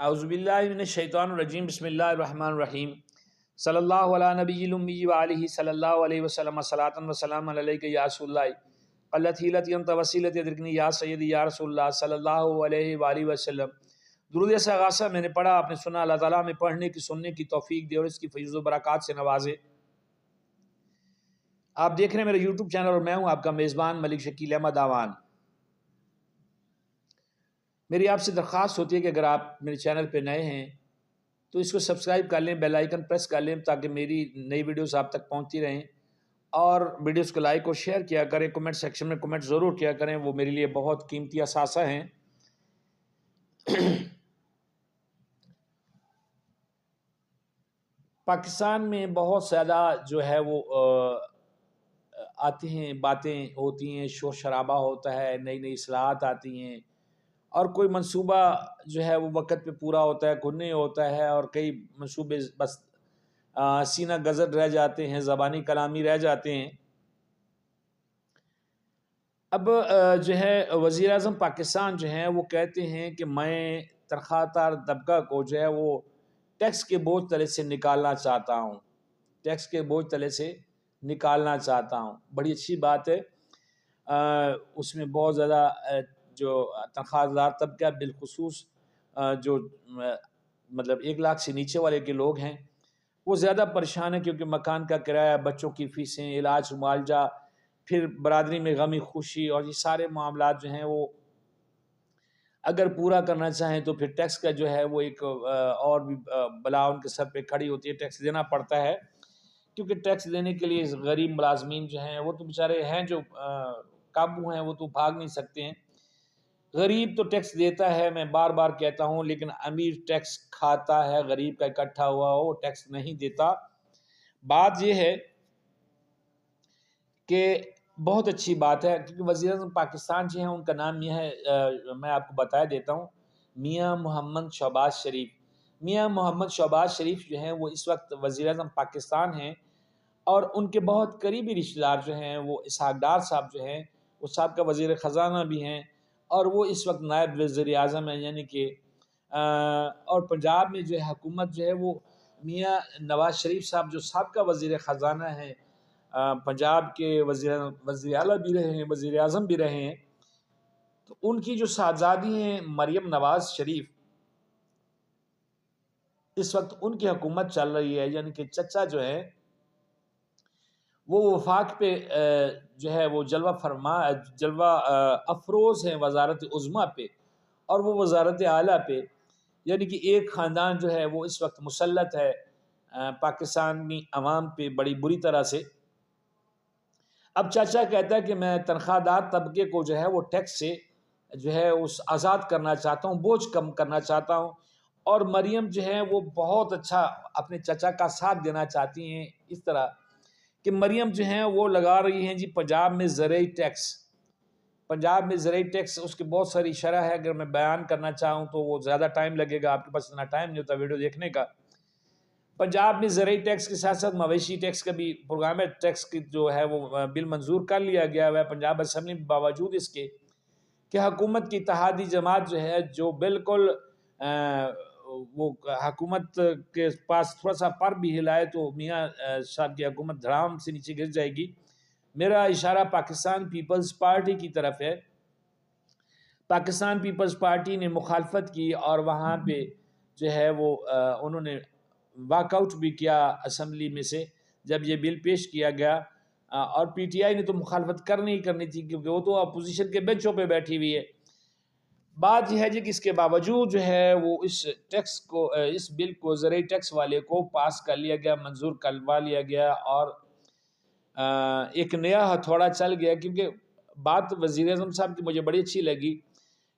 اعوذ باللہ من الشیطان الرجیم بسم اللہ الرحمن الرحیم صلی اللہ علی نبی الامی وآلہ صلی اللہ علیہ وسلم صلاۃ و سلام علیک یا رسول اللہ قلت حیلتی انت وسیلت ادرکنی یا سیدی یا رسول اللہ صلی اللہ علیہ وآلہ وسلم۔ درود سے آغاز میں نے پڑھا، آپ نے سنا، اللہ تعالیٰ میں پڑھنے کی سننے کی توفیق دے اور اس کی فیض و برکات سے نوازے۔ آپ دیکھ رہے ہیں میرے یوٹیوب چینل اور میں ہوں آپ کا میزبان ملک شکیل احمد آوان۔ میری آپ سے درخواست ہوتی ہے کہ اگر آپ میرے چینل پہ نئے ہیں تو اس کو سبسکرائب کر لیں، بیل آئیکن پریس کر لیں تاکہ میری نئی ویڈیوز آپ تک پہنچتی رہیں، اور ویڈیوز کو لائک اور شیئر کیا کریں، کمنٹ سیکشن میں کمنٹ ضرور کیا کریں، وہ میرے لیے بہت قیمتی اثاثہ ہیں۔ پاکستان میں بہت زیادہ جو ہے وہ آتے ہیں، باتیں ہوتی ہیں، شور شرابہ ہوتا ہے، نئی نئی اصلاحات آتی ہیں، اور کوئی منصوبہ جو ہے وہ وقت پہ پورا ہوتا ہے، کوئی نہیں ہوتا ہے، اور کئی منصوبے بس سینہ گزر رہ جاتے ہیں، زبانی کلامی رہ جاتے ہیں۔ اب جو ہے وزیر اعظم پاکستان جو ہیں وہ کہتے ہیں کہ میں تنخواہ دار طبقہ کو جو ہے وہ ٹیکس کے بوجھ تلے سے نکالنا چاہتا ہوں، ٹیکس کے بوجھ تلے سے نکالنا چاہتا ہوں۔ بڑی اچھی بات ہے۔ اس میں بہت زیادہ جو تنخواہ دار طبقہ بالخصوص جو مطلب 1 لاکھ سے نیچے والے کے لوگ ہیں وہ زیادہ پریشان ہیں، کیونکہ مکان کا کرایہ، بچوں کی فیسیں، علاج معالجہ، پھر برادری میں غمی خوشی، اور یہ سارے معاملات جو ہیں وہ اگر پورا کرنا چاہیں تو پھر ٹیکس کا جو ہے وہ ایک اور بھی بلا ان کے سر پہ کھڑی ہوتی ہے، ٹیکس دینا پڑتا ہے، کیونکہ ٹیکس دینے کے لیے غریب ملازمین جو ہیں وہ تو بیچارے ہیں جو قابو ہیں، وہ تو بھاگ نہیں سکتے ہیں۔ غریب تو ٹیکس دیتا ہے، میں بار بار کہتا ہوں، لیکن امیر ٹیکس کھاتا ہے، غریب کا اکٹھا ہوا وہ ٹیکس نہیں دیتا۔ بات یہ ہے کہ بہت اچھی بات ہے، کیونکہ وزیر اعظم پاکستان جو ہیں ان کا نام یہ ہے، میں آپ کو بتا دیتا ہوں، میاں محمد شہباز شریف۔ میاں محمد شہباز شریف جو ہیں وہ اس وقت وزیر اعظم پاکستان ہیں، اور ان کے بہت قریبی رشتہ دار جو ہیں وہ اسحاق ڈار صاحب جو ہیں وہ صاحب کا وزیر خزانہ بھی ہیں، اور وہ اس وقت نائب وزیر اعظم ہیں، یعنی کہ اور پنجاب میں جو ہے حکومت جو ہے وہ میاں نواز شریف صاحب جو سابقہ وزیر خزانہ ہیں، پنجاب کے وزیر اعلیٰ بھی رہے ہیں، وزیر اعظم بھی رہے ہیں، تو ان کی جو صاحبزادی ہیں مریم نواز شریف، اس وقت ان کی حکومت چل رہی ہے، یعنی کہ چچا جو ہے وہ وفاق پہ جو ہے وہ جلوہ افروز ہیں وزارت عظمیٰ پہ، اور وہ وزارت اعلیٰ پہ، یعنی کہ ایک خاندان جو ہے وہ اس وقت مسلط ہے پاکستانی عوام پہ بڑی بری طرح سے۔ اب چاچا کہتا ہے کہ میں تنخواہ دار طبقے کو جو ہے وہ ٹیکس سے جو ہے اس آزاد کرنا چاہتا ہوں، بوجھ کم کرنا چاہتا ہوں، اور مریم جو ہے وہ بہت اچھا اپنے چچا کا ساتھ دینا چاہتی ہیں، اس طرح کہ مریم جو ہیں وہ لگا رہی ہیں جی پنجاب میں زرعی ٹیکس۔ پنجاب میں زرعی ٹیکس، اس کی بہت ساری شرح ہے، اگر میں بیان کرنا چاہوں تو وہ زیادہ ٹائم لگے گا، آپ کے پاس اتنا ٹائم نہیں ہوتا ویڈیو دیکھنے کا۔ پنجاب میں زرعی ٹیکس کے ساتھ ساتھ مویشی ٹیکس کا بھی پروگرام ہے، ٹیکس کی جو ہے وہ بل منظور کر لیا گیا ہے پنجاب اسمبلی میں، باوجود اس کے کہ حکومت کی اتحادی جماعت جو ہے جو بالکل وہ حکومت کے پاس تھوڑا سا پر بھی ہلائے تو میاں صاحب کی حکومت دھڑام سے نیچے گر جائے گی۔ میرا اشارہ پاکستان پیپلز پارٹی کی طرف ہے۔ پاکستان پیپلز پارٹی نے مخالفت کی، اور وہاں پہ جو ہے وہ انہوں نے واک آؤٹ بھی کیا اسمبلی میں سے جب یہ بل پیش کیا گیا، اور پی ٹی آئی نے تو مخالفت کرنی تھی کیونکہ وہ تو اپوزیشن کے بینچوں پہ بیٹھی ہوئی ہے۔ بات یہ ہے جی کہ اس کے باوجود جو ہے وہ اس ٹیکس کو، اس بل کو، زرعی ٹیکس والے کو پاس کر لیا گیا، منظور کروا لیا گیا، اور ایک نیا ہتھوڑا چل گیا، کیونکہ بات وزیر اعظم صاحب کی مجھے بڑی اچھی لگی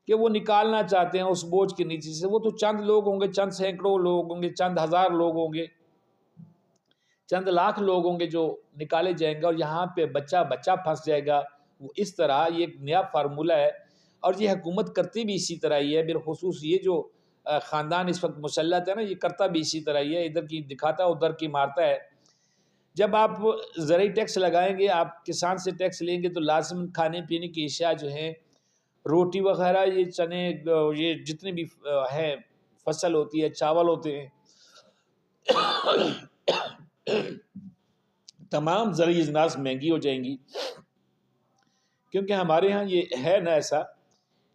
کہ وہ نکالنا چاہتے ہیں اس بوجھ کے نیچے سے۔ وہ تو چند لوگ ہوں گے، چند سینکڑوں لوگ ہوں گے، چند ہزار لوگ ہوں گے، چند لاکھ لوگ ہوں گے جو نکالے جائیں گے، اور یہاں پہ بچہ بچہ پھنس جائے گا۔ وہ اس طرح یہ ایک نیا فارمولہ ہے، اور یہ حکومت کرتی بھی اسی طرح ہی ہے، بالخصوص یہ جو خاندان اس وقت مسلط ہے نا، یہ کرتا بھی اسی طرح ہی ہے، ادھر کی دکھاتا ادھر کی مارتا ہے۔ جب آپ زرعی ٹیکس لگائیں گے، آپ کسان سے ٹیکس لیں گے، تو لازم کھانے پینے کی اشیاء جو ہیں، روٹی وغیرہ، یہ چنے، یہ جتنے بھی ہیں فصل ہوتی ہے، چاول ہوتے ہیں، تمام زرعی اجناس مہنگی ہو جائیں گی. کیونکہ ہمارے ہاں یہ ہے نا ایسا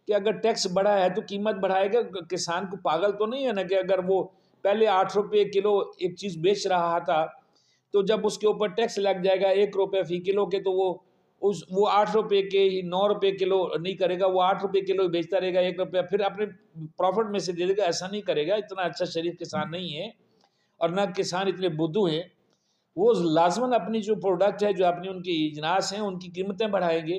کہ اگر ٹیکس بڑھا ہے تو قیمت بڑھائے گا. کسان کو پاگل تو نہیں ہے نا کہ اگر وہ پہلے 8 روپے کلو ایک چیز بیچ رہا تھا تو جب اس کے اوپر ٹیکس لگ جائے گا 1 روپے فی کلو کے تو وہ 8 روپے کے ہی 9 روپے کلو نہیں کرے گا، وہ 8 روپے کلو بیچتا رہے گا 1 روپیہ، پھر اپنے پروفٹ میں سے دے دے گا. ایسا نہیں کرے گا، اتنا اچھا شریف کسان نہیں ہے، اور نہ کسان اتنے بدھو ہیں. وہ لازماً اپنی جو پروڈکٹ ہے، جو اپنی ان کی اجناس ہیں، ان کی قیمتیں بڑھائیں گے.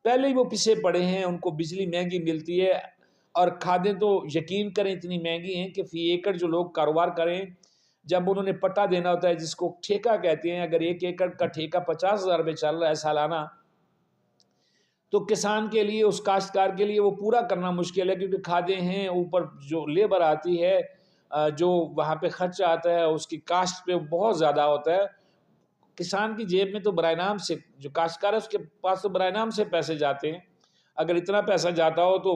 پہلے ہی وہ پسے پڑے ہیں، ان کو بجلی مہنگی ملتی ہے، اور کھادیں تو یقین کریں اتنی مہنگی ہیں کہ فی ایکڑ جو لوگ کاروبار کریں، جب انہوں نے پٹا دینا ہوتا ہے جس کو ٹھیکہ کہتے ہیں، اگر 1 ایکڑ کا ٹھیکہ 50,000 روپے چل رہا ہے سالانہ، تو کسان کے لیے، اس کاشتکار کے لیے وہ پورا کرنا مشکل ہے. کیونکہ کھادیں ہیں، اوپر جو لیبر آتی ہے، جو وہاں پہ خرچہ آتا ہے، اس کی کاشت پہ بہت زیادہ ہوتا ہے. کسان کی جیب میں تو برائے نام سے، جو کاشتکار ہے اس کے پاس تو برائے نام سے پیسے جاتے ہیں. اگر اتنا پیسہ جاتا ہو تو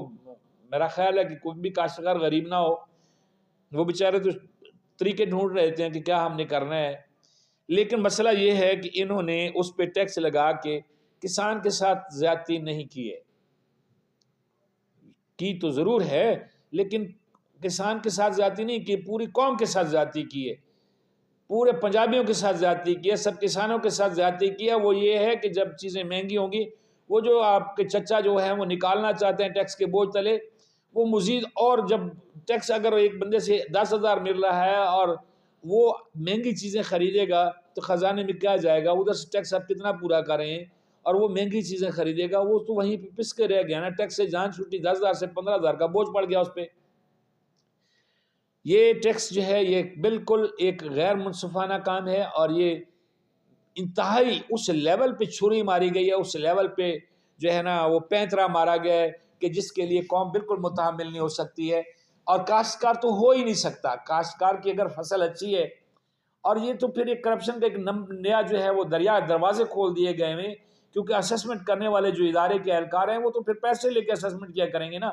میرا خیال ہے کہ کوئی بھی کاشتکار غریب نہ ہو. وہ بیچارے تو طریقے ڈھونڈ رہتے ہیں کہ کیا ہم نے کرنا ہے. لیکن مسئلہ یہ ہے کہ انہوں نے اس پہ ٹیکس لگا کے کسان کے ساتھ زیادتی نہیں کی تو ضرور ہے، لیکن کسان کے ساتھ زیادتی نہیں کی، پوری قوم کے ساتھ زیادتی کی ہے، پورے پنجابیوں کے ساتھ زیادتی کی ہے، سب کسانوں کے ساتھ زیادتی کی ہے. وہ یہ ہے کہ جب چیزیں مہنگی ہوں گی، وہ جو آپ کے چچا جو ہے وہ نکالنا چاہتے ہیں ٹیکس کے بوجھ تلے، وہ مزید، اور جب ٹیکس اگر ایک بندے سے 10,000 مل رہا ہے اور وہ مہنگی چیزیں خریدے گا تو خزانے میں کیا جائے گا؟ ادھر سے ٹیکس آپ کتنا پورا کریں، اور وہ مہنگی چیزیں خریدے گا، وہ تو وہیں پہ پس کے رہ گیا نا. ٹیکس سے جان چھوٹی، 10,000 سے 15,000 کا بوجھ پڑ گیا اس پہ. یہ ٹیکس جو ہے یہ بالکل ایک غیر منصفانہ کام ہے، اور یہ انتہائی اس لیول پہ چھری ماری گئی ہے، اس لیول پہ جو ہے نا وہ پینترا مارا گیا ہے کہ جس کے لیے قوم بالکل متحمل نہیں ہو سکتی ہے. اور کاشتکار تو ہو ہی نہیں سکتا. کاشتکار کی اگر فصل اچھی ہے، اور یہ تو پھر ایک کرپشن کا ایک نیا جو ہے وہ دروازے کھول دیے گئے ہیں. کیونکہ اسسمنٹ کرنے والے جو ادارے کے اہلکار ہیں وہ تو پھر پیسے لے کے اسسمنٹ کیا کریں گے نا.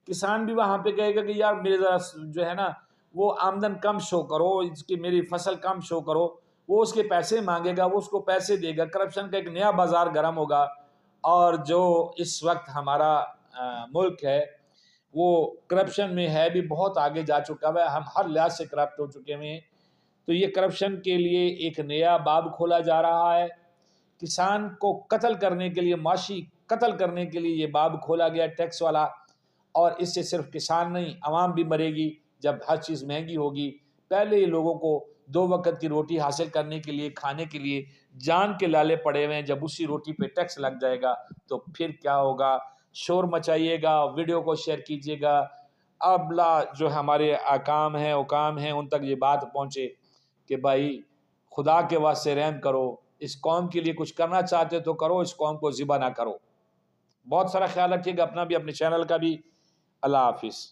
کسان بھی وہاں پہ کہے گا کہ یار میرے ذرا جو ہے نا وہ آمدن کم شو کرو، اس کی میری فصل کم شو کرو. وہ اس کے پیسے مانگے گا، وہ اس کو پیسے دے گا. کرپشن کا ایک نیا بازار گرم ہوگا. اور جو اس وقت ہمارا ملک ہے وہ کرپشن میں ہے بھی بہت آگے جا چکا ہے، ہم ہر لحاظ سے کرپٹ ہو چکے ہیں. تو یہ کرپشن کے لیے ایک نیا باب کھولا جا رہا ہے. کسان کو قتل کرنے کے لیے، معاشی قتل کرنے کے لیے یہ باب کھولا گیا ٹیکس والا. اور اس سے صرف کسان نہیں، عوام بھی مرے گی جب ہر چیز مہنگی ہوگی. پہلے ہی لوگوں کو 2 وقت کی روٹی حاصل کرنے کے لیے، کھانے کے لیے جان کے لالے پڑے ہوئے ہیں. جب اسی روٹی پہ ٹیکس لگ جائے گا تو پھر کیا ہوگا؟ شور مچائیے گا، ویڈیو کو شیئر کیجیے گا. ابلا جو ہمارے حکام ہیں ان تک یہ بات پہنچے کہ بھائی خدا کے واسطے رحم کرو، اس قوم کے لیے کچھ کرنا چاہتے تو کرو، اس قوم کو ذبح نہ کرو. بہت سارا خیال رکھیے گا اپنا بھی، اپنے چینل کا بھی. اللہ حافظ.